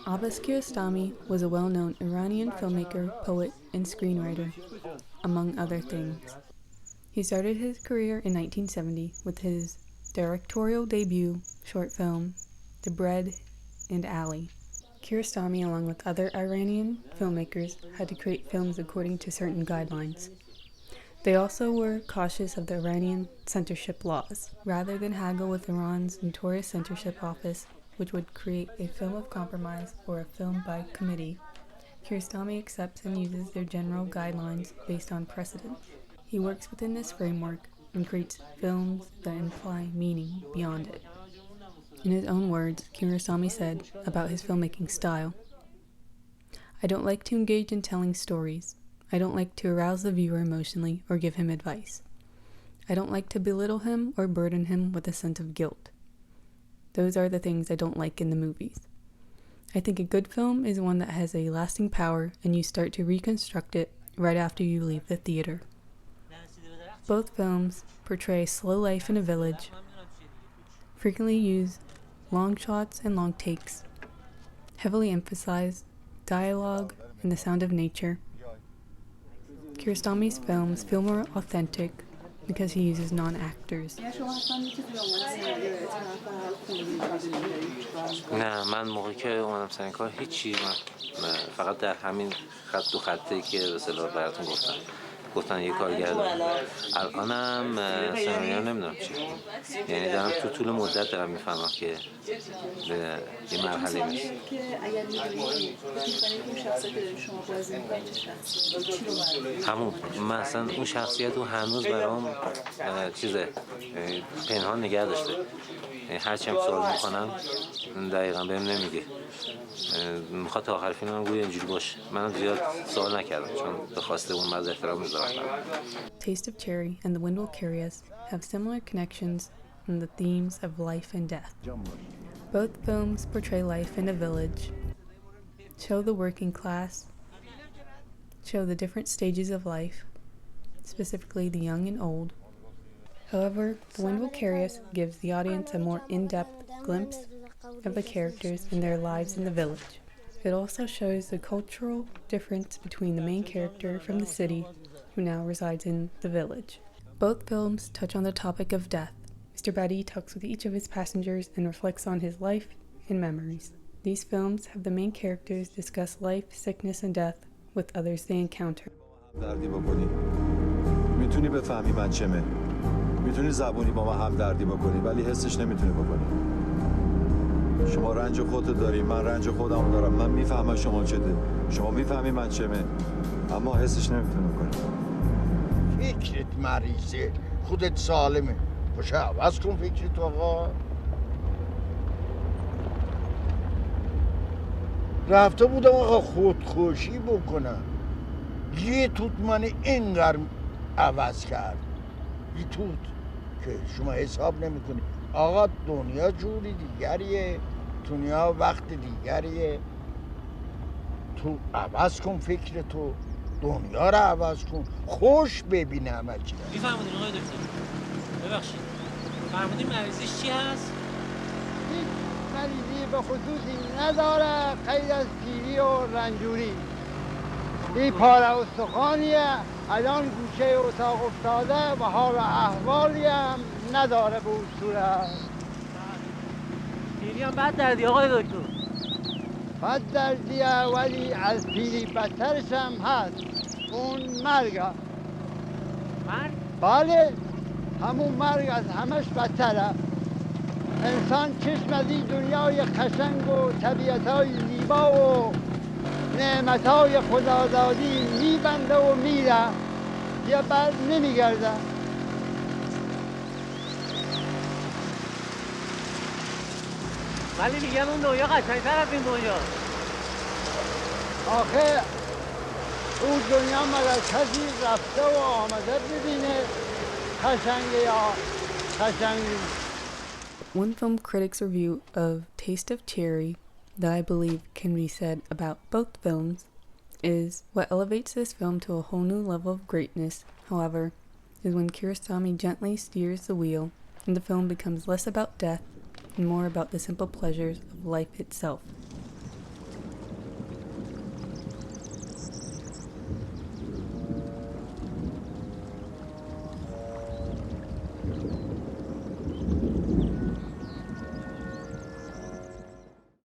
Abbas Kiarostami was a well-known Iranian filmmaker, poet, and screenwriter, among other things. He started his career in 1970 with his directorial debut short film, The Bread and Alley. Kiarostami, along with other Iranian filmmakers, had to create films according to certain guidelines. They also were cautious of the Iranian censorship laws. Rather than haggle with Iran's notorious censorship office, which would create a film of compromise or a film by committee, Kiarostami accepts and uses their general guidelines based on precedent. He works within this framework and creates films that imply meaning beyond it. In his own words, Kiarostami said about his filmmaking style, "I don't like to engage in telling stories. I don't like to arouse the viewer emotionally or give him advice. I don't like to belittle him or burden him with a sense of guilt. Those are the things I don't like in the movies. I think a good film is one that has a lasting power and you start to reconstruct it right after you leave the theater." Both films portray a slow life in a village, frequently use long shots and long takes, heavily emphasize dialogue and the sound of nature. Kiarostami's films feel more authentic because he uses non-actors. نه من موقعی که اومدم سر این کار هیچی من فقط در همین خط و خطی که به اصطلاح براتون گفتن یه کارگر الانم سناریو نمیدونم چی، یعنی دارم تو طول مدت دارم میفهمم که به یه مرحله میرسه. همون من اصلا اون شخصیت رو هنوز برام چیزه پنهان نگه داشته، هرچی هم سوال میکنم دقیقا بهم نمیگه، میخواد تا آخر فیلم هم گویا اینجوری باشه. منم زیاد سوال نکردم چون به خواسته اون مرز احترام میذارم. Taste of Cherry and The Wind Will Carry Us have similar connections in the themes of life and death. Both films portray life in a village, show the working class, show the different stages of life, specifically the young and old. However, The Wind Will Carry Us gives the audience a more in-depth glimpse of the characters and their lives in the village. It also shows the cultural difference between the main character from the city who now resides in the village. Both films touch on the topic of death. Mr. Badi talks with each of his passengers and reflects on his life and memories. These films have the main characters discuss life, sickness, and death with others they encounter. میتونی بفهمی من چمه، میتونی زبونی با من همدردی بکنی ولی حسش نمیتونی بکنی. شما رنج خودت داری، من رنج خودم دارم، من میفهمم شما چته، شما میفهمی من چمه، اما حسش نمیتونی بکنی. فکرت مریضه، خودت سالمه، باشه عوض کن فکرت آقا. رفته بودم آقا خودکشی بکنم، یه توت من اینقدر عوض کرد، یه توت که شما حساب نمی کنی. آقا دنیا جوری دیگریه، دنیا وقت دیگریه، تو عوض کن فکر تو، دنیا رو عوض کن، خوش ببینه همه چی. میفهمونین آقای دکتر؟ ببخشید فرمودین مریضیش چی هست؟ هیچ مریضی به خصوصی نداره غیر از پیری و رنجوری. این پاره استخوانیه، الان گوشه اتاق افتاده و حال احوالی هم نداره به اون صورت. پیری هم بد دردی آقای دکتر؟ بد دردیه ولی از پیری بدترش هم هست، اون مرگه. مرگ؟ بله همون مرگ از همش بدتره. انسان چشم از این دنیای قشنگ و طبیعتهای زیبا و نعمتهای خدادادی میبنده و میره، یا بر نمیگرده. ولی میگن اون دنیا قشنگتر از این دنیا. آخه اون دنیا مگر کسی رفته و آمده ببینه قشنگه یا قشنگ نیست. One film critic's review of Taste of Cherry that I believe can be said about both films is what elevates this film to a whole new level of greatness, however, is when Kiarostami gently steers the wheel and the film becomes less about death and more about the simple pleasures of life itself.